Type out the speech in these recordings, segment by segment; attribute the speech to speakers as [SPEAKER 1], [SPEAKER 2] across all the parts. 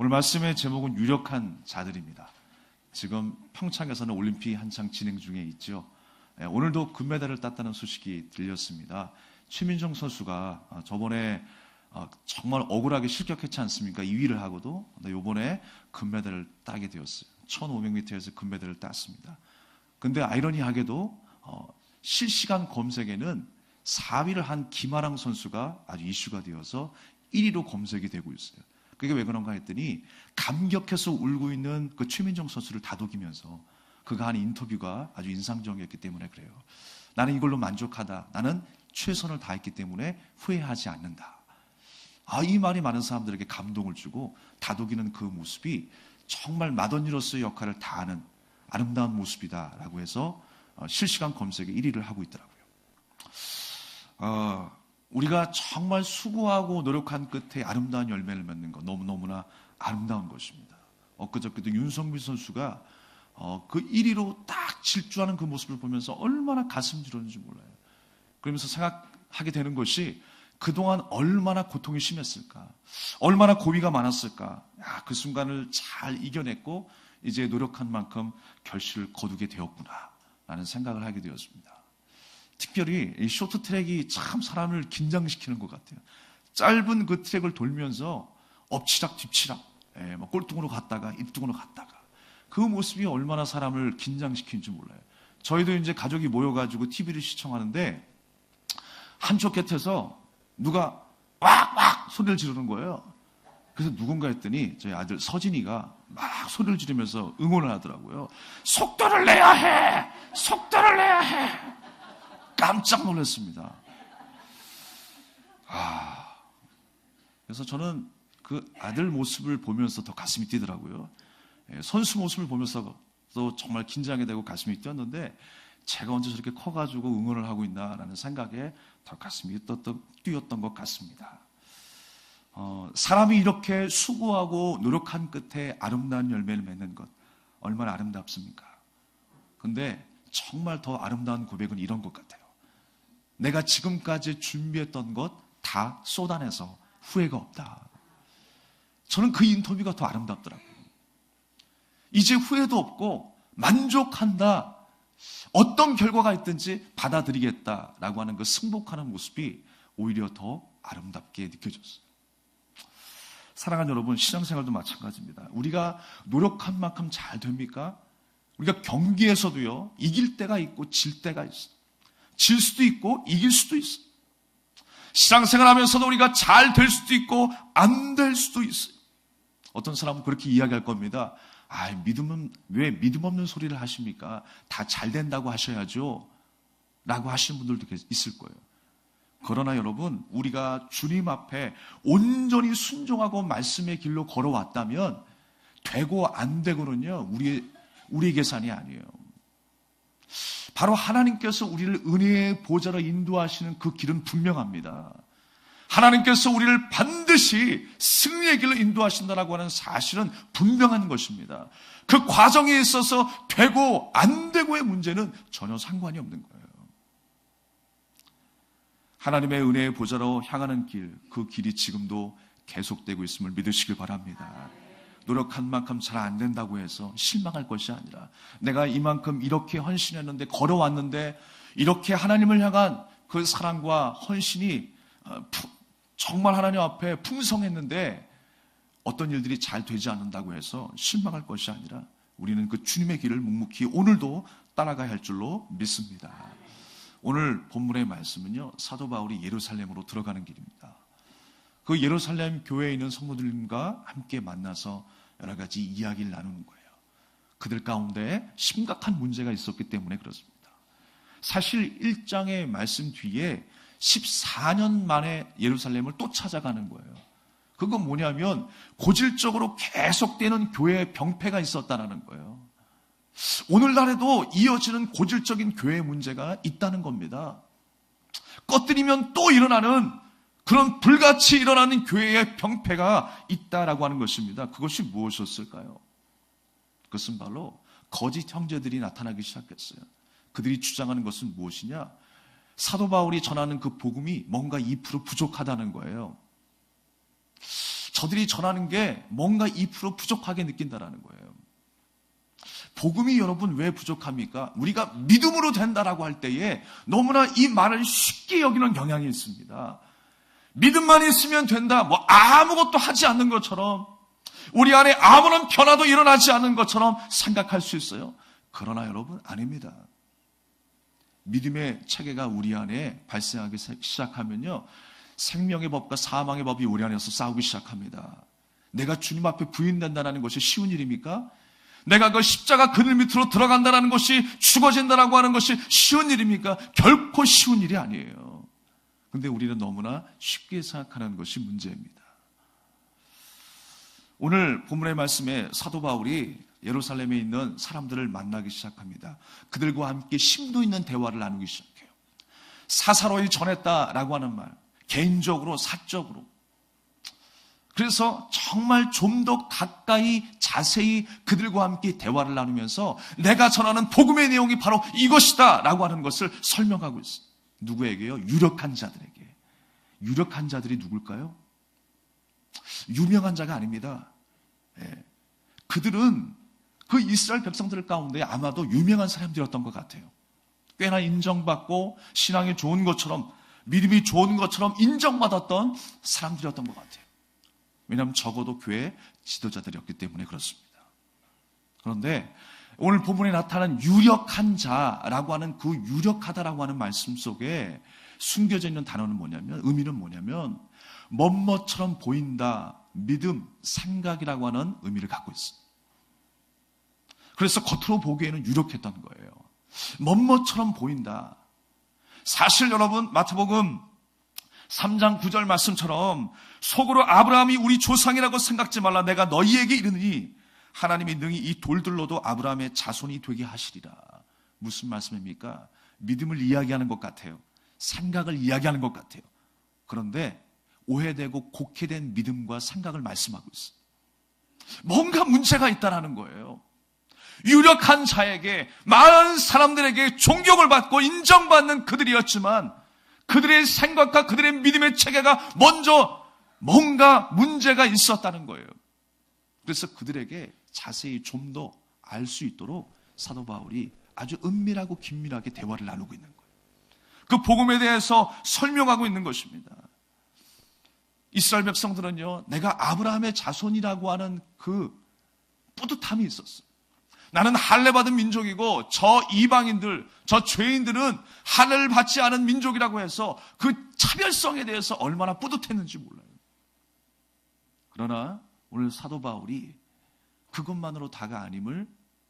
[SPEAKER 1] 오늘 말씀의 제목은 유력한 자들입니다. 지금 평창에서는 올림픽이 한창 진행 중에 있죠. 오늘도 금메달을 땄다는 소식이 들렸습니다. 최민정 선수가 저번에 정말 억울하게 실격했지 않습니까? 2위를 하고도 이번에 금메달을 따게 되었어요. 1500m에서 금메달을 땄습니다. 근데 아이러니하게도 실시간 검색에는 4위를 한 김아랑 선수가 아주 이슈가 되어서 1위로 검색이 되고 있어요. 그게 왜 그런가 했더니 감격해서 울고 있는 그 최민정 선수를 다독이면서 그가 한 인터뷰가 아주 인상적이었기 때문에 그래요. 나는 이걸로 만족하다. 나는 최선을 다했기 때문에 후회하지 않는다. 이 말이 많은 사람들에게 감동을 주고 다독이는 그 모습이 정말 마더니로서의 역할을 다하는 아름다운 모습이다라고 해서 실시간 검색에 1위를 하고 있더라고요. 우리가 정말 수고하고 노력한 끝에 아름다운 열매를 맺는 것 너무너무나 아름다운 것입니다. 엊그저께도 윤성민 선수가 그 1위로 딱 질주하는 그 모습을 보면서 얼마나 가슴 졸였는지 몰라요. 그러면서 생각하게 되는 것이 그동안 얼마나 고통이 심했을까, 얼마나 고비가 많았을까. 그 순간을 잘 이겨냈고 이제 노력한 만큼 결실을 거두게 되었구나 라는 생각을 하게 되었습니다. 특별히 이 쇼트트랙이 참 사람을 긴장시키는 것 같아요. 짧은 그 트랙을 돌면서 엎치락 뒤치락, 꼴등으로 갔다가 입등으로 갔다가 그 모습이 얼마나 사람을 긴장시키는지 몰라요. 저희도 이제 가족이 모여가지고 TV를 시청하는데 한쪽 곁에서 누가 왁왁 소리를 지르는 거예요. 그래서 누군가 했더니 저희 아들 서진이가 막 소리를 지르면서 응원을 하더라고요. 속도를 내야 해! 속도를 내야 해! 깜짝 놀랐습니다. 그래서 저는 그 아들 모습을 보면서 더 가슴이 뛰더라고요. 선수 모습을 보면서도 정말 긴장이 되고 가슴이 뛰었는데 제가 언제 저렇게 커가지고 응원을 하고 있나라는 생각에 더 가슴이 뛰었던 것 같습니다. 사람이 이렇게 수고하고 노력한 끝에 아름다운 열매를 맺는 것 얼마나 아름답습니까? 근데 정말 더 아름다운 고백은 이런 것 같아요. 내가 지금까지 준비했던 것 다 쏟아내서 후회가 없다. 저는 그 인터뷰가 더 아름답더라고요. 이제 후회도 없고 만족한다. 어떤 결과가 있든지 받아들이겠다라고 하는 그 승복하는 모습이 오히려 더 아름답게 느껴졌어요. 사랑하는 여러분, 신앙생활도 마찬가지입니다. 우리가 노력한 만큼 잘 됩니까? 우리가 경기에서도요, 이길 때가 있고 질 때가 있어요. 질 수도 있고 이길 수도 있어요. 신앙생활 하면서도 우리가 잘 될 수도 있고 안 될 수도 있어요. 어떤 사람은 그렇게 이야기할 겁니다. 왜 믿음 없는 소리를 하십니까? 다 잘 된다고 하셔야죠. 라고 하시는 분들도 있을 거예요. 그러나 여러분, 우리가 주님 앞에 온전히 순종하고 말씀의 길로 걸어왔다면 되고 안 되고는요, 우리의 계산이 아니에요. 바로 하나님께서 우리를 은혜의 보좌로 인도하시는 그 길은 분명합니다. 하나님께서 우리를 반드시 승리의 길로 인도하신다라고 하는 사실은 분명한 것입니다. 그 과정에 있어서 되고 안 되고의 문제는 전혀 상관이 없는 거예요. 하나님의 은혜의 보좌로 향하는 길, 그 길이 지금도 계속되고 있음을 믿으시길 바랍니다. 노력한 만큼 잘 안 된다고 해서 실망할 것이 아니라 내가 이만큼 이렇게 헌신했는데, 걸어왔는데 이렇게 하나님을 향한 그 사랑과 헌신이 정말 하나님 앞에 풍성했는데 어떤 일들이 잘 되지 않는다고 해서 실망할 것이 아니라 우리는 그 주님의 길을 묵묵히 오늘도 따라가야 할 줄로 믿습니다. 오늘 본문의 말씀은요, 사도 바울이 예루살렘으로 들어가는 길입니다. 그 예루살렘 교회에 있는 성도들과 함께 만나서 여러 가지 이야기를 나누는 거예요. 그들 가운데 심각한 문제가 있었기 때문에 그렇습니다. 사실 1장의 말씀 뒤에 14년 만에 예루살렘을 또 찾아가는 거예요. 그건 뭐냐면 고질적으로 계속되는 교회의 병폐가 있었다는 거예요. 오늘날에도 이어지는 고질적인 교회의 문제가 있다는 겁니다. 꺼뜨리면 또 일어나는 그런 불같이 일어나는 교회의 병폐가 있다라고 하는 것입니다. 그것이 무엇이었을까요? 그것은 바로 거짓 형제들이 나타나기 시작했어요. 그들이 주장하는 것은 무엇이냐? 사도 바울이 전하는 그 복음이 뭔가 2% 부족하다는 거예요. 저들이 전하는 게 뭔가 2% 부족하게 느낀다라는 거예요. 복음이 여러분 왜 부족합니까? 우리가 믿음으로 된다라고 할 때에 너무나 이 말을 쉽게 여기는 경향이 있습니다. 믿음만 있으면 된다. 뭐 아무것도 하지 않는 것처럼, 우리 안에 아무런 변화도 일어나지 않는 것처럼 생각할 수 있어요. 그러나 여러분, 아닙니다. 믿음의 체계가 우리 안에 발생하기 시작하면요, 생명의 법과 사망의 법이 우리 안에서 싸우기 시작합니다. 내가 주님 앞에 부인된다는 것이 쉬운 일입니까? 내가 그 십자가 그늘 밑으로 들어간다는 것이, 죽어진다라고 하는 것이 쉬운 일입니까? 결코 쉬운 일이 아니에요. 근데 우리는 너무나 쉽게 생각하는 것이 문제입니다. 오늘 본문의 말씀에 사도 바울이 예루살렘에 있는 사람들을 만나기 시작합니다. 그들과 함께 심도 있는 대화를 나누기 시작해요. 사사로이 전했다라고 하는 말, 개인적으로, 사적으로. 그래서 정말 좀 더 가까이 자세히 그들과 함께 대화를 나누면서 내가 전하는 복음의 내용이 바로 이것이다 라고 하는 것을 설명하고 있어요. 누구에게요? 유력한 자들에게. 유력한 자들이 누굴까요? 유명한 자가 아닙니다. 그들은 그 이스라엘 백성들 가운데 아마도 유명한 사람들이었던 것 같아요. 꽤나 인정받고 신앙이 좋은 것처럼, 믿음이 좋은 것처럼 인정받았던 사람들이었던 것 같아요. 왜냐하면 적어도 교회 지도자들이었기 때문에 그렇습니다. 그런데 오늘 본문에 나타난 유력한 자라고 하는 그 유력하다라고 하는 말씀 속에 숨겨져 있는 단어는 뭐냐면, 의미는 뭐냐면 멋멋처럼 보인다, 믿음, 생각이라고 하는 의미를 갖고 있습니다. 그래서 겉으로 보기에는 유력했던 거예요. 멋멋처럼 보인다. 사실 여러분, 마태복음 3장 9절 말씀처럼 속으로 아브라함이 우리 조상이라고 생각지 말라. 내가 너희에게 이르느니 하나님이 능히 이 돌들로도 아브라함의 자손이 되게 하시리라. 무슨 말씀입니까? 믿음을 이야기하는 것 같아요. 생각을 이야기하는 것 같아요. 그런데 오해되고 곡해된 믿음과 생각을 말씀하고 있어요. 뭔가 문제가 있다는 거예요. 유력한 자에게, 많은 사람들에게 존경을 받고 인정받는 그들이었지만 그들의 생각과 그들의 믿음의 체계가 먼저 뭔가 문제가 있었다는 거예요. 그래서 그들에게 자세히 좀 더 알 수 있도록 사도 바울이 아주 은밀하고 긴밀하게 대화를 나누고 있는 거예요. 그 복음에 대해서 설명하고 있는 것입니다. 이스라엘 백성들은요, 내가 아브라함의 자손이라고 하는 그 뿌듯함이 있었어요. 나는 할례받은 민족이고 저 이방인들, 저 죄인들은 할례를 받지 않은 민족이라고 해서 그 차별성에 대해서 얼마나 뿌듯했는지 몰라요. 그러나 오늘 사도 바울이 그것만으로 다가 아님을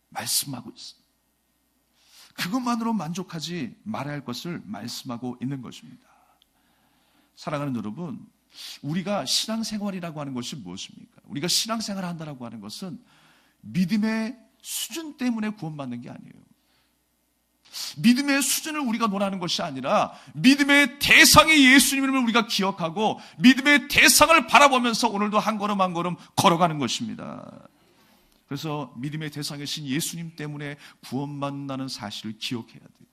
[SPEAKER 1] 말씀하고 있어요. 그것만으로 만족하지 말아야 할 것을 말씀하고 있는 것입니다. 사랑하는 여러분, 우리가 신앙생활이라고 하는 것이 무엇입니까? 우리가 신앙생활을 한다고 하는 것은 믿음의 수준 때문에 구원받는 게 아니에요. 믿음의 수준을 우리가 논하는 것이 아니라 믿음의 대상의 예수님을 우리가 기억하고 믿음의 대상을 바라보면서 오늘도 한 걸음 한 걸음 걸어가는 것입니다. 그래서 믿음의 대상이신 예수님 때문에 구원받는다는 사실을 기억해야 돼요.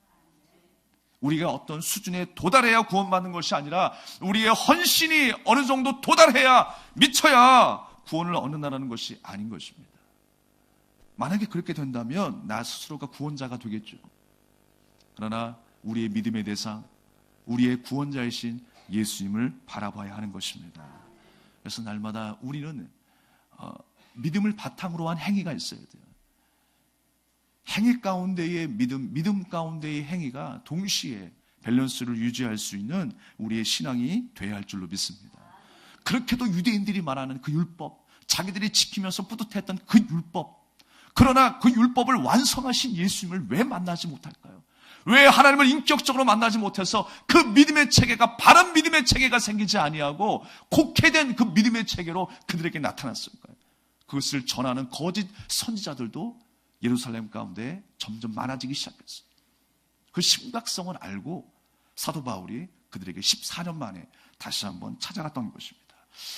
[SPEAKER 1] 우리가 어떤 수준에 도달해야 구원받는 것이 아니라 우리의 헌신이 어느 정도 도달해야, 미쳐야 구원을 얻는다는 것이 아닌 것입니다. 만약에 그렇게 된다면 나 스스로가 구원자가 되겠죠. 그러나 우리의 믿음의 대상, 우리의 구원자이신 예수님을 바라봐야 하는 것입니다. 그래서 날마다 우리는 믿음을 바탕으로 한 행위가 있어야 돼요. 행위 가운데의 믿음 가운데의 행위가 동시에 밸런스를 유지할 수 있는 우리의 신앙이 되어야 할 줄로 믿습니다. 그렇게도 유대인들이 말하는 그 율법, 자기들이 지키면서 뿌듯했던 그 율법, 그러나 그 율법을 완성하신 예수님을 왜 만나지 못할까요? 왜 하나님을 인격적으로 만나지 못해서 그 믿음의 체계가, 바른 믿음의 체계가 생기지 아니하고 곡해된 그 믿음의 체계로 그들에게 나타났을까요? 그것을 전하는 거짓 선지자들도 예루살렘 가운데 점점 많아지기 시작했어요. 그 심각성을 알고 사도 바울이 그들에게 14년 만에 다시 한번 찾아갔던 것입니다.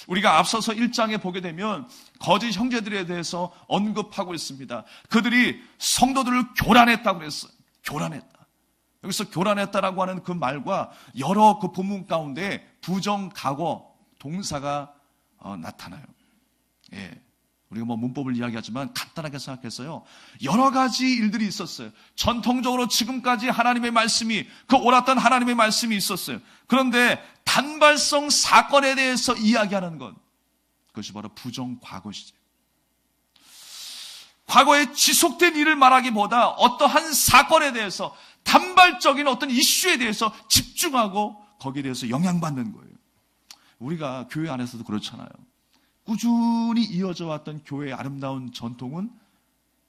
[SPEAKER 1] 우리가 앞서서 1장에 보게 되면 거짓 형제들에 대해서 언급하고 있습니다. 그들이 성도들을 교란했다고 그랬어요. 교란했다. 여기서 교란했다라고 하는 그 말과 여러 그 본문 가운데 부정각어 동사가 나타나요. 예. 우리가 문법을 이야기하지만 간단하게 생각해서요, 여러 가지 일들이 있었어요. 전통적으로 지금까지 하나님의 말씀이, 그 옳았던 하나님의 말씀이 있었어요. 그런데 단발성 사건에 대해서 이야기하는 것, 그것이 바로 부정과거 시제. 과거에 지속된 일을 말하기보다 어떠한 사건에 대해서, 단발적인 어떤 이슈에 대해서 집중하고 거기에 대해서 영향받는 거예요. 우리가 교회 안에서도 그렇잖아요. 꾸준히 이어져 왔던 교회의 아름다운 전통은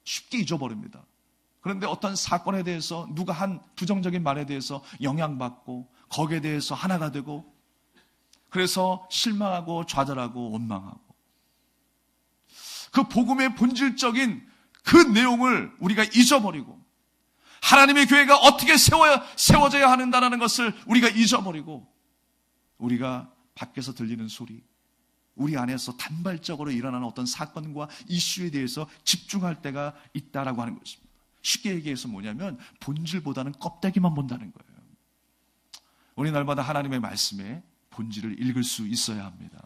[SPEAKER 1] 쉽게 잊어버립니다. 그런데 어떤 사건에 대해서, 누가 한 부정적인 말에 대해서 영향받고 거기에 대해서 하나가 되고, 그래서 실망하고 좌절하고 원망하고, 그 복음의 본질적인 그 내용을 우리가 잊어버리고, 하나님의 교회가 어떻게 세워져야 하는다는 것을 우리가 잊어버리고, 우리가 밖에서 들리는 소리, 우리 안에서 단발적으로 일어나는 어떤 사건과 이슈에 대해서 집중할 때가 있다라고 하는 것입니다. 쉽게 얘기해서 뭐냐면 본질보다는 껍데기만 본다는 거예요. 우리 날마다 하나님의 말씀에 본질을 읽을 수 있어야 합니다.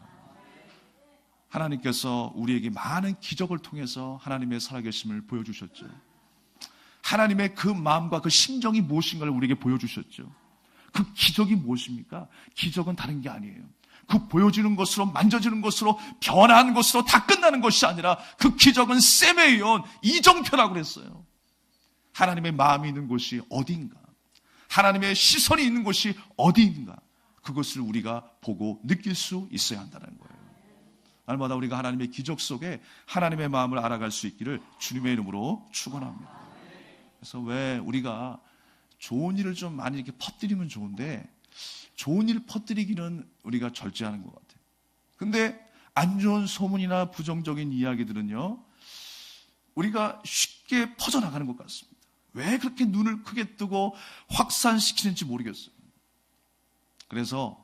[SPEAKER 1] 하나님께서 우리에게 많은 기적을 통해서 하나님의 살아계심을 보여주셨죠. 하나님의 그 마음과 그 심정이 무엇인가를 우리에게 보여주셨죠. 그 기적이 무엇입니까? 기적은 다른 게 아니에요. 그 보여지는 것으로, 만져지는 것으로, 변한 것으로 다 끝나는 것이 아니라 그 기적은 세메이온, 이정표라고 그랬어요. 하나님의 마음이 있는 곳이 어디인가? 하나님의 시선이 있는 곳이 어디인가? 그것을 우리가 보고 느낄 수 있어야 한다는 거예요. 날마다 우리가 하나님의 기적 속에 하나님의 마음을 알아갈 수 있기를 주님의 이름으로 축원합니다. 그래서 왜 우리가 좋은 일을 좀 많이 이렇게 퍼뜨리면 좋은데, 좋은 일 퍼뜨리기는 우리가 절제하는 것 같아요. 근데 안 좋은 소문이나 부정적인 이야기들은요, 우리가 쉽게 퍼져나가는 것 같습니다. 왜 그렇게 눈을 크게 뜨고 확산시키는지 모르겠어요. 그래서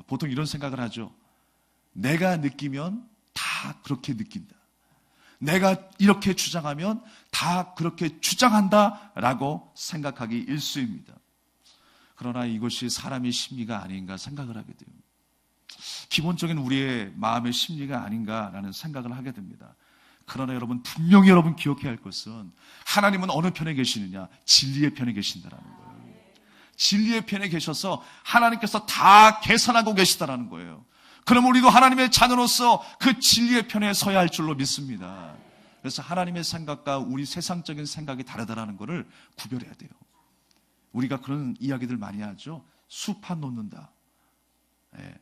[SPEAKER 1] 보통 이런 생각을 하죠. 내가 느끼면 다 그렇게 느낀다. 내가 이렇게 주장하면 다 그렇게 주장한다라고 생각하기 일쑤입니다. 그러나 이것이 사람의 심리가 아닌가 생각을 하게 돼요. 기본적인 우리의 마음의 심리가 아닌가라는 생각을 하게 됩니다. 그러나 여러분, 분명히 여러분 기억해야 할 것은 하나님은 어느 편에 계시느냐? 진리의 편에 계신다라는 거예요. 진리의 편에 계셔서 하나님께서 다 계산하고 계시다라는 거예요. 그럼 우리도 하나님의 자녀로서 그 진리의 편에 서야 할 줄로 믿습니다. 그래서 하나님의 생각과 우리 세상적인 생각이 다르다라는 것을 구별해야 돼요. 우리가 그런 이야기들 많이 하죠. 수판 놓는다. 예.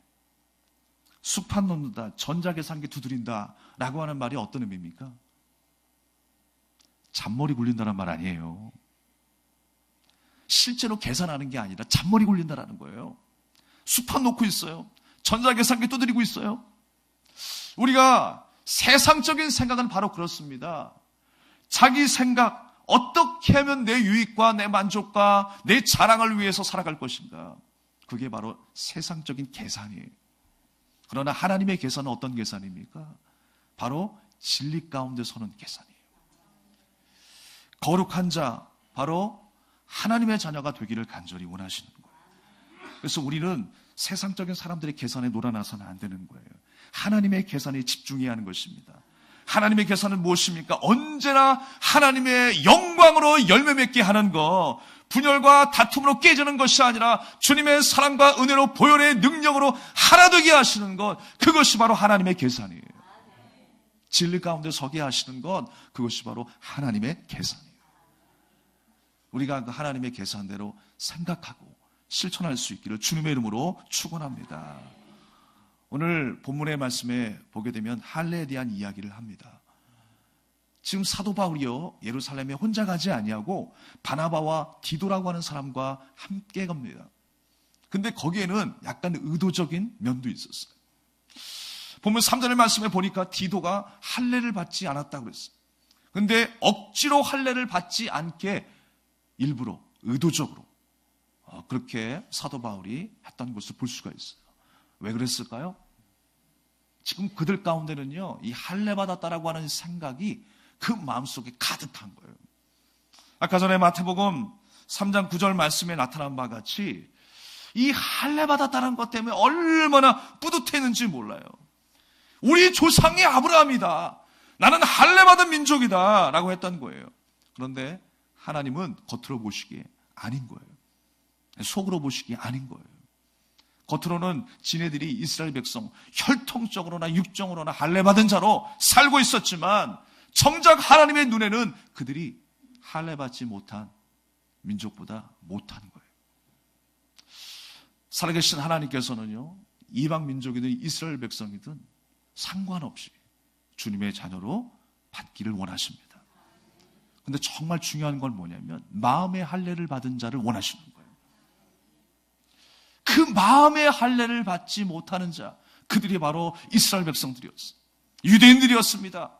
[SPEAKER 1] 수판 놓는다. 전자계산기 두드린다. 라고 하는 말이 어떤 의미입니까? 잔머리 굴린다는 말 아니에요. 실제로 계산하는 게 아니라 잔머리 굴린다라는 거예요. 수판 놓고 있어요. 전자계산기 두드리고 있어요. 우리가 세상적인 생각은 바로 그렇습니다. 자기 생각, 어떻게 하면 내 유익과 내 만족과 내 자랑을 위해서 살아갈 것인가? 그게 바로 세상적인 계산이에요. 그러나 하나님의 계산은 어떤 계산입니까? 바로 진리 가운데 서는 계산이에요. 거룩한 자, 바로 하나님의 자녀가 되기를 간절히 원하시는 거예요. 그래서 우리는 세상적인 사람들의 계산에 놀아나서는 안 되는 거예요. 하나님의 계산에 집중해야 하는 것입니다. 하나님의 계산은 무엇입니까? 언제나 하나님의 영광으로 열매 맺게 하는 것, 분열과 다툼으로 깨지는 것이 아니라 주님의 사랑과 은혜로 보혈의 능력으로 하나 되게 하시는 것, 그것이 바로 하나님의 계산이에요. 진리 가운데 서게 하시는 것, 그것이 바로 하나님의 계산이에요. 우리가 그 하나님의 계산대로 생각하고 실천할 수 있기를 주님의 이름으로 축원합니다. 오늘 본문의 말씀에 보게 되면 할례에 대한 이야기를 합니다. 지금 사도 바울이요, 예루살렘에 혼자 가지 아니하고 바나바와 디도라고 하는 사람과 함께 갑니다. 근데 거기에는 약간 의도적인 면도 있었어요. 본문 3절의 말씀에 보니까 디도가 할례를 받지 않았다고 그랬어요. 근데 억지로 할례를 받지 않게 일부러 의도적으로 그렇게 사도 바울이 했던 것을 볼 수가 있어요. 왜 그랬을까요? 지금 그들 가운데는요, 이 할례 받았다라고 하는 생각이 그 마음속에 가득한 거예요. 아까 전에 마태복음 3장 9절 말씀에 나타난 바와 같이 이 할례 받았다는 것 때문에 얼마나 뿌듯했는지 몰라요. 우리 조상이 아브라함이다. 나는 할례받은 민족이다 라고 했던 거예요. 그런데 하나님은 겉으로 보시기에 아닌 거예요. 속으로 보시기에 아닌 거예요. 겉으로는 지네들이 이스라엘 백성 혈통적으로나 육정으로나 할례받은 자로 살고 있었지만 정작 하나님의 눈에는 그들이 할례받지 못한 민족보다 못한 거예요. 살아계신 하나님께서는요, 이방 민족이든 이스라엘 백성이든 상관없이 주님의 자녀로 받기를 원하십니다. 근데 정말 중요한 건 뭐냐면 마음의 할례를 받은 자를 원하시는 거예요. 그 마음의 할례를 받지 못하는 자, 그들이 바로 이스라엘 백성들이었어요. 유대인들이었습니다.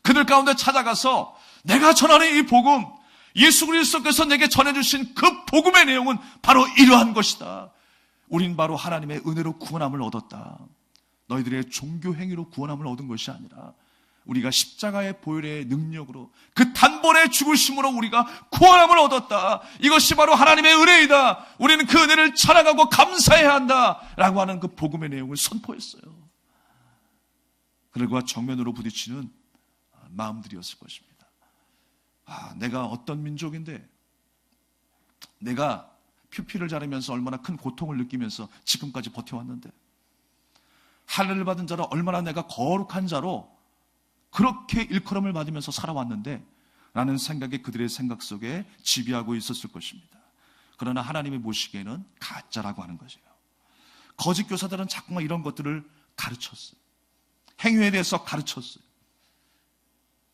[SPEAKER 1] 그들 가운데 찾아가서 내가 전하는 이 복음, 예수 그리스도께서 내게 전해주신 그 복음의 내용은 바로 이러한 것이다. 우린 바로 하나님의 은혜로 구원함을 얻었다. 너희들의 종교 행위로 구원함을 얻은 것이 아니라 우리가 십자가의 보혈의 능력으로 그 단번에 죽으심으로 우리가 구원함을 얻었다. 이것이 바로 하나님의 은혜이다. 우리는 그 은혜를 찬양하고 감사해야 한다 라고 하는 그 복음의 내용을 선포했어요. 그들과 정면으로 부딪히는 마음들이었을 것입니다. 내가 어떤 민족인데, 내가 표피를 자르면서 얼마나 큰 고통을 느끼면서 지금까지 버텨왔는데, 할례를 받은 자로 얼마나 내가 거룩한 자로 그렇게 일컬음을 받으면서 살아왔는데 라는 생각이 그들의 생각 속에 지배하고 있었을 것입니다. 그러나 하나님이 보시기에는 가짜라고 하는 것이에요. 거짓 교사들은 자꾸만 이런 것들을 가르쳤어요. 행위에 대해서 가르쳤어요.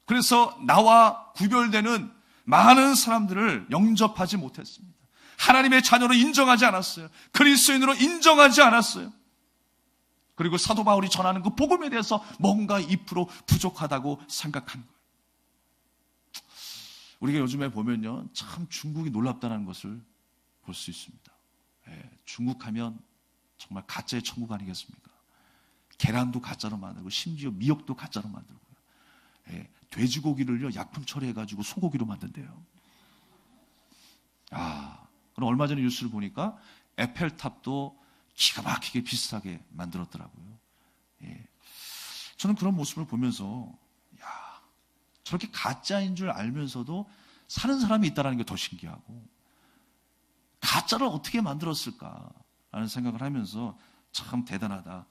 [SPEAKER 1] 그래서 나와 구별되는 많은 사람들을 영접하지 못했습니다. 하나님의 자녀로 인정하지 않았어요. 그리스도인으로 인정하지 않았어요. 그리고 사도 바울이 전하는 그 복음에 대해서 뭔가 2% 부족하다고 생각한 거예요. 우리가 요즘에 보면요, 참 중국이 놀랍다는 것을 볼 수 있습니다. 중국 하면 정말 가짜의 천국 아니겠습니까? 계란도 가짜로 만들고 심지어 미역도 가짜로 만들고요. 돼지고기를요 약품 처리해가지고 소고기로 만든대요. 그럼 얼마 전에 뉴스를 보니까 에펠탑도 기가 막히게 비슷하게 만들었더라고요. 저는 그런 모습을 보면서 저렇게 가짜인 줄 알면서도 사는 사람이 있다는 게 더 신기하고, 가짜를 어떻게 만들었을까라는 생각을 하면서 참 대단하다.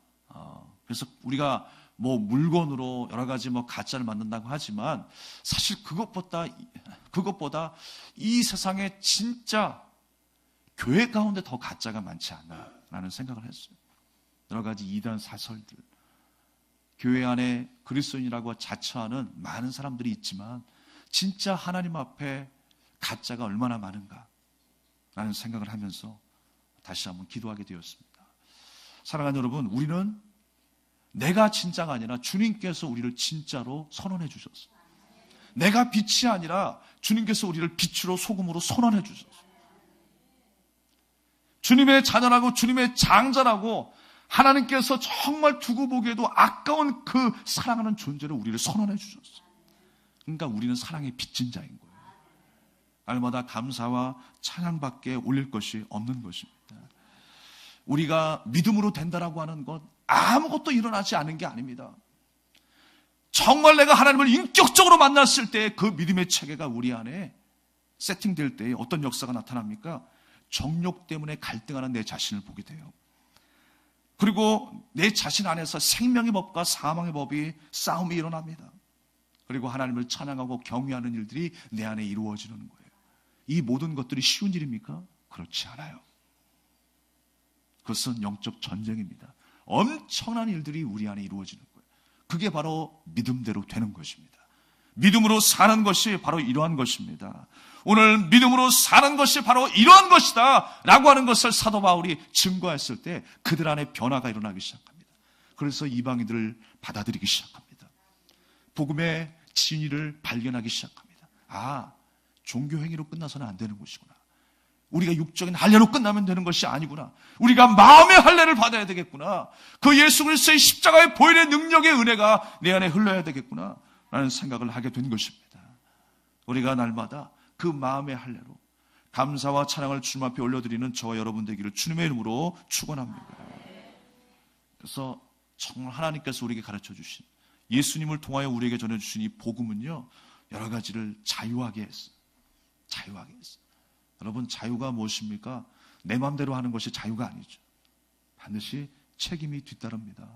[SPEAKER 1] 그래서 우리가 뭐 물건으로 여러 가지 뭐 가짜를 만든다고 하지만 사실 그것보다 이 세상에 진짜 교회 가운데 더 가짜가 많지 않나라는 생각을 했어요. 여러 가지 이단 사설들, 교회 안에 그리스도인이라고 자처하는 많은 사람들이 있지만 진짜 하나님 앞에 가짜가 얼마나 많은가라는 생각을 하면서 다시 한번 기도하게 되었습니다. 사랑하는 여러분, 우리는 내가 진짜가 아니라 주님께서 우리를 진짜로 선언해 주셨어요. 내가 빛이 아니라 주님께서 우리를 빛으로 소금으로 선언해 주셨어요. 주님의 자녀라고 주님의 장자라고 하나님께서 정말 두고 보기에도 아까운 그 사랑하는 존재로 우리를 선언해 주셨어요. 그러니까 우리는 사랑의 빚진 자인 거예요. 날마다 감사와 찬양밖에 올릴 것이 없는 것입니다. 우리가 믿음으로 된다라고 하는 것 아무것도 일어나지 않은 게 아닙니다. 정말 내가 하나님을 인격적으로 만났을 때 그 믿음의 체계가 우리 안에 세팅될 때 어떤 역사가 나타납니까? 정욕 때문에 갈등하는 내 자신을 보게 돼요. 그리고 내 자신 안에서 생명의 법과 사망의 법이 싸움이 일어납니다. 그리고 하나님을 찬양하고 경외하는 일들이 내 안에 이루어지는 거예요. 이 모든 것들이 쉬운 일입니까? 그렇지 않아요. 그것은 영적 전쟁입니다. 엄청난 일들이 우리 안에 이루어지는 거예요. 그게 바로 믿음대로 되는 것입니다. 믿음으로 사는 것이 바로 이러한 것입니다. 오늘 믿음으로 사는 것이 바로 이러한 것이다 라고 하는 것을 사도 바울이 증거했을 때 그들 안에 변화가 일어나기 시작합니다. 그래서 이방인들을 받아들이기 시작합니다. 복음의 진리를 발견하기 시작합니다. 종교 행위로 끝나서는 안 되는 것이구나. 우리가 육적인 할례로 끝나면 되는 것이 아니구나. 우리가 마음의 할례를 받아야 되겠구나. 그 예수 그리스도의 십자가의 보혈의 능력의 은혜가 내 안에 흘러야 되겠구나 라는 생각을 하게 된 것입니다. 우리가 날마다 그 마음의 할례로 감사와 찬양을 주님 앞에 올려드리는 저와 여러분 되기를 주님의 이름으로 축원합니다. 그래서 정말 하나님께서 우리에게 가르쳐 주신, 예수님을 통하여 우리에게 전해주신 이 복음은요, 여러 가지를 자유하게 했어요. 자유하게 했어요. 여러분, 자유가 무엇입니까? 내 마음대로 하는 것이 자유가 아니죠. 반드시 책임이 뒤따릅니다.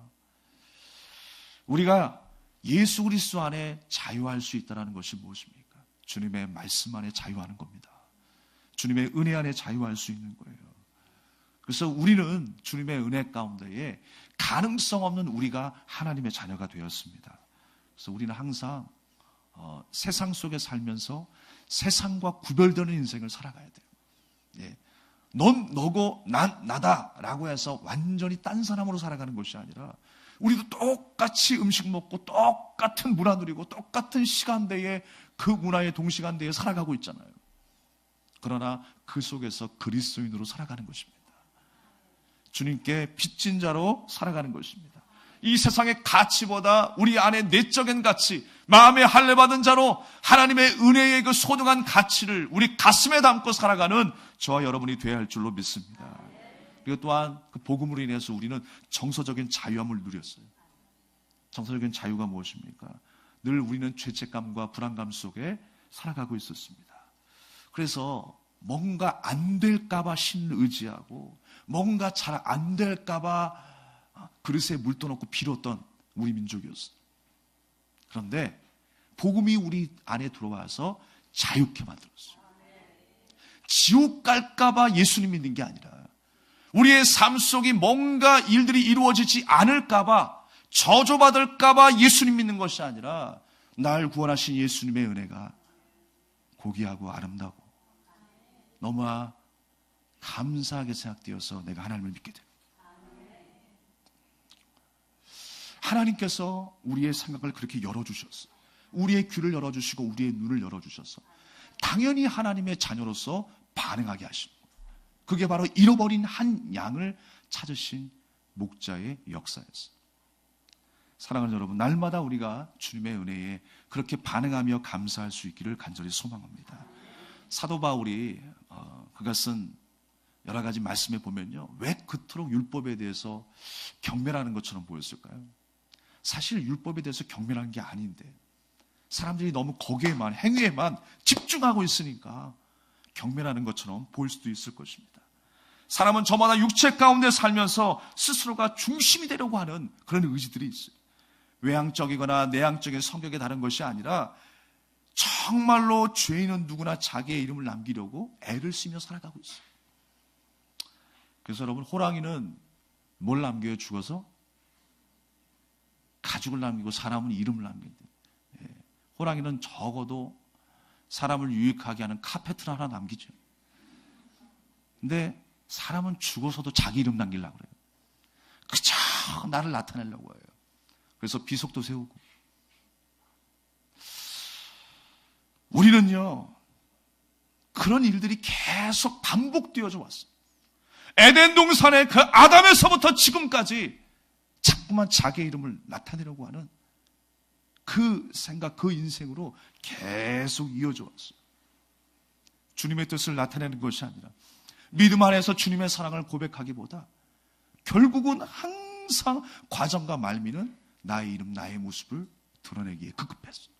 [SPEAKER 1] 우리가 예수 그리스도 안에 자유할 수 있다는 것이 무엇입니까? 주님의 말씀 안에 자유하는 겁니다. 주님의 은혜 안에 자유할 수 있는 거예요. 그래서 우리는 주님의 은혜 가운데에 가능성 없는 우리가 하나님의 자녀가 되었습니다. 그래서 우리는 항상 세상 속에 살면서 세상과 구별되는 인생을 살아가야 돼요. 예. 넌 너고 난 나다라고 해서 완전히 딴 사람으로 살아가는 것이 아니라, 우리도 똑같이 음식 먹고 똑같은 문화 누리고 똑같은 시간대에 그 문화의 동시간대에 살아가고 있잖아요. 그러나 그 속에서 그리스도인으로 살아가는 것입니다. 주님께 빚진 자로 살아가는 것입니다. 이 세상의 가치보다 우리 안에 내적인 가치, 마음에 할례받은 자로 하나님의 은혜의 그 소중한 가치를 우리 가슴에 담고 살아가는 저와 여러분이 되어야 할 줄로 믿습니다. 그리고 또한 그 복음으로 인해서 우리는 정서적인 자유함을 누렸어요. 정서적인 자유가 무엇입니까? 늘 우리는 죄책감과 불안감 속에 살아가고 있었습니다. 그래서 뭔가 안 될까봐 신을 의지하고, 뭔가 잘 안 될까봐 그릇에 물 떠놓고 빌었던 우리 민족이었어요. 그런데 복음이 우리 안에 들어와서 자유케 만들었어요. 지옥 갈까봐 예수님 믿는 게 아니라, 우리의 삶 속에 뭔가 일들이 이루어지지 않을까봐, 저주받을까봐 예수님 믿는 것이 아니라, 날 구원하신 예수님의 은혜가 고귀하고 아름다고 너무나 감사하게 생각되어서 내가 하나님을 믿게 됩니다. 하나님께서 우리의 생각을 그렇게 열어주셨어요. 우리의 귀를 열어주시고 우리의 눈을 열어주셔서 당연히 하나님의 자녀로서 반응하게 하십니다. 그게 바로 잃어버린 한 양을 찾으신 목자의 역사였어요. 사랑하는 여러분, 날마다 우리가 주님의 은혜에 그렇게 반응하며 감사할 수 있기를 간절히 소망합니다. 사도 바울이 그가 쓴 여러 가지 말씀에 보면요, 왜 그토록 율법에 대해서 경멸하는 것처럼 보였을까요? 사실 율법에 대해서 경멸한 게 아닌데 사람들이 너무 거기에만, 행위에만 집중하고 있으니까 경멸하는 것처럼 보일 수도 있을 것입니다. 사람은 저마다 육체 가운데 살면서 스스로가 중심이 되려고 하는 그런 의지들이 있어요. 외향적이거나 내향적인 성격에 다른 것이 아니라 정말로 죄인은 누구나 자기의 이름을 남기려고 애를 쓰며 살아가고 있어요. 그래서 여러분, 호랑이는 뭘 남겨요? 죽어서? 가죽을 남기고 사람은 이름을 남긴다. 호랑이는 적어도 사람을 유익하게 하는 카페트를 하나 남기죠. 근데 사람은 죽어서도 자기 이름 남기려고 그래요. 그저 나를 나타내려고 해요. 그래서 비속도 세우고. 우리는요, 그런 일들이 계속 반복되어져 왔어요. 에덴 동산의 그 아담에서부터 지금까지 자꾸만 자기의 이름을 나타내려고 하는 그 생각, 그 인생으로 계속 이어져 왔어요. 주님의 뜻을 나타내는 것이 아니라 믿음 안에서 주님의 사랑을 고백하기보다 결국은 항상 과정과 말미는 나의 이름, 나의 모습을 드러내기에 급급했어요.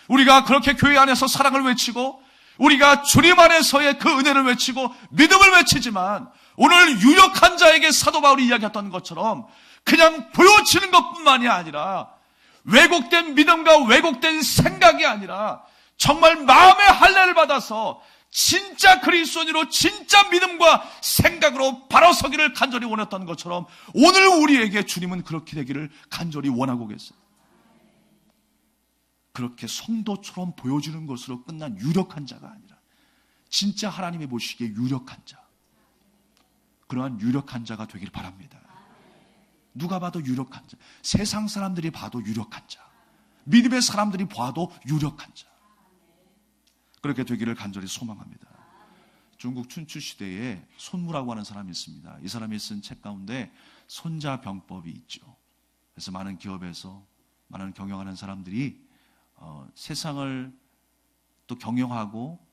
[SPEAKER 1] 우리가 그렇게 교회 안에서 사랑을 외치고 우리가 주님 안에서의 그 은혜를 외치고 믿음을 외치지만, 오늘 유력한 자에게 사도 바울이 이야기했던 것처럼 그냥 보여지는 것뿐만이 아니라 왜곡된 믿음과 왜곡된 생각이 아니라 정말 마음의 할례를 받아서 진짜 그리스도인으로 진짜 믿음과 생각으로 바로 서기를 간절히 원했던 것처럼 오늘 우리에게 주님은 그렇게 되기를 간절히 원하고 계세요. 그렇게 성도처럼 보여주는 것으로 끝난 유력한 자가 아니라 진짜 하나님이 보시기에 유력한 자, 그러한 유력한 자가 되길 바랍니다. 누가 봐도 유력한 자, 세상 사람들이 봐도 유력한 자, 믿음의 사람들이 봐도 유력한 자, 그렇게 되기를 간절히 소망합니다. 중국 춘추 시대에 손무라고 하는 사람이 있습니다. 이 사람이 쓴 책 가운데 손자병법이 있죠. 그래서 많은 기업에서 많은 경영하는 사람들이 세상을 또 경영하고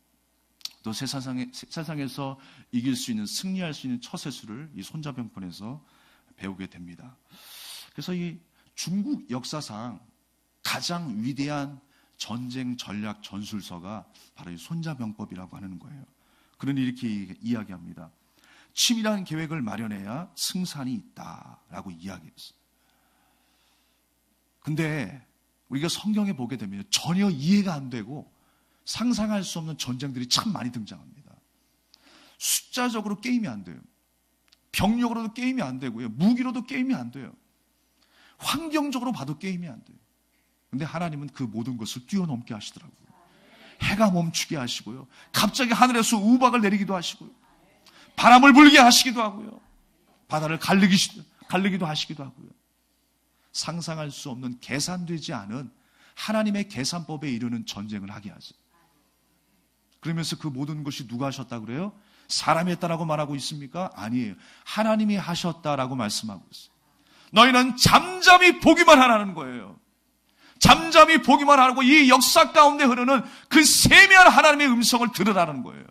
[SPEAKER 1] 또 세상에서 이길 수 있는, 승리할 수 있는 처세술을 이 손자병법에서 배우게 됩니다. 그래서 이 중국 역사상 가장 위대한 전쟁 전략 전술서가 바로 이 손자병법이라고 하는 거예요. 그러니 이렇게 이야기합니다. 치밀한 계획을 마련해야 승산이 있다라고 이야기했어요. 근데 우리가 성경에 보게 되면 전혀 이해가 안 되고 상상할 수 없는 전쟁들이 참 많이 등장합니다. 숫자적으로 게임이 안 돼요. 병력으로도 게임이 안 되고요. 무기로도 게임이 안 돼요. 환경적으로 봐도 게임이 안 돼요. 근데 하나님은 그 모든 것을 뛰어넘게 하시더라고요. 해가 멈추게 하시고요. 갑자기 하늘에서 우박을 내리기도 하시고요. 바람을 불게 하시기도 하고요. 바다를 갈리기도 하시기도 하고요. 상상할 수 없는 계산되지 않은 하나님의 계산법에 이르는 전쟁을 하게 하죠. 그러면서 그 모든 것이 누가 하셨다고 그래요? 사람이 했다라고 말하고 있습니까? 아니에요. 하나님이 하셨다라고 말씀하고 있어요. 너희는 잠잠히 보기만 하라는 거예요. 잠잠히 보기만 하고 이 역사 가운데 흐르는 그 세미한 하나님의 음성을 들으라는 거예요.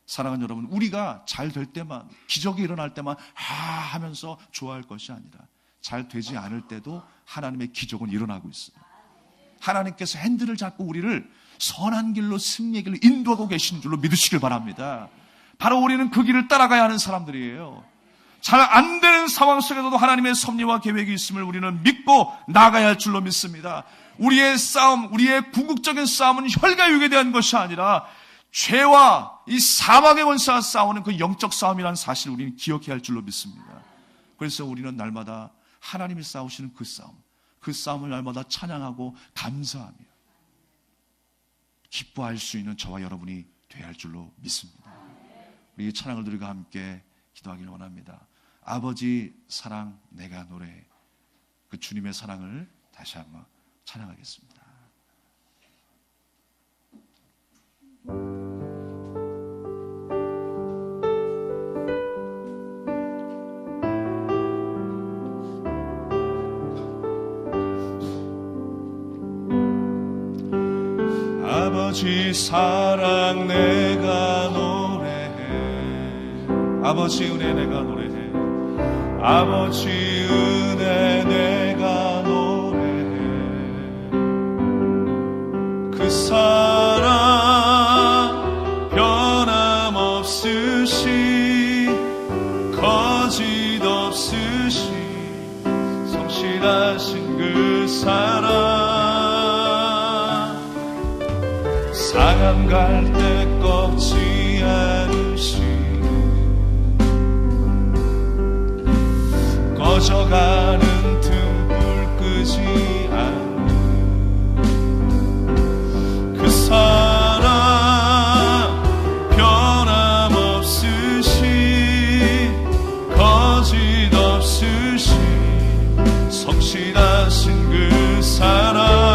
[SPEAKER 1] 사랑하는 여러분, 우리가 잘 될 때만, 기적이 일어날 때만 하면서 좋아할 것이 아니라 잘 되지 않을 때도 하나님의 기적은 일어나고 있어요. 하나님께서 핸들을 잡고 우리를 선한 길로, 승리의 길로 인도하고 계신 줄로 믿으시길 바랍니다. 바로 우리는 그 길을 따라가야 하는 사람들이에요. 잘 안 되는 상황 속에서도 하나님의 섭리와 계획이 있음을 우리는 믿고 나가야 할 줄로 믿습니다. 우리의 싸움, 우리의 궁극적인 싸움은 혈과 육에 대한 것이 아니라 죄와 이 사망의 권세와 싸우는 그 영적 싸움이라는 사실을 우리는 기억해야 할 줄로 믿습니다. 그래서 우리는 날마다 하나님이 싸우시는 그 싸움을 날마다 찬양하고 감사하며 기뻐할 수 있는 저와 여러분이 되어야 할 줄로 믿습니다. 우리 찬양을 드리고 함께 기도하기를 원합니다. 아버지 사랑 내가 노래해. 그 주님의 사랑을 다시 한번 찬양하겠습니다. 아버지 사랑 내가 노래해. 아버지 은혜 내가 노래해. 아버지 은혜 내가 노래해. 그 사랑 변함없으시 거짓 없으시 성실하신 그 사랑 상한 갈 때 꺾지 않으시 꺼져가는 등불 끄지 않는 그 사랑 변함없으시 거짓 없으시 성실하신 그 사랑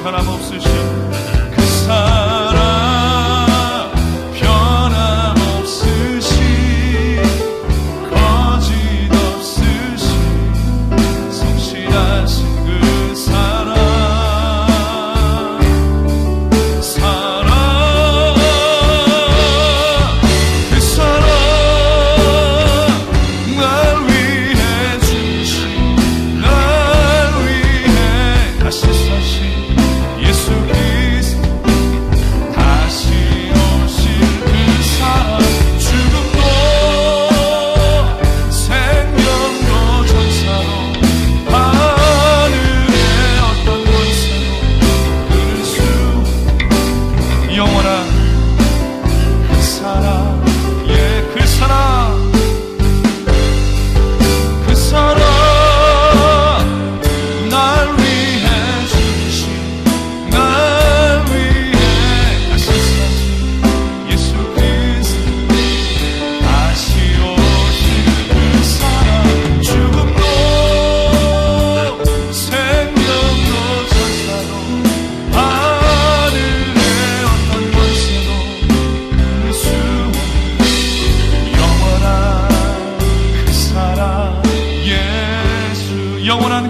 [SPEAKER 1] 변함없으신 그 사랑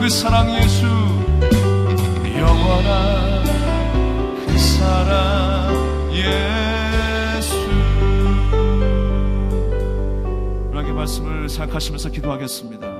[SPEAKER 1] 그 사랑 예수, 영원한 그 사랑 예수. 우리에게 말씀을 생각하시면서 기도하겠습니다.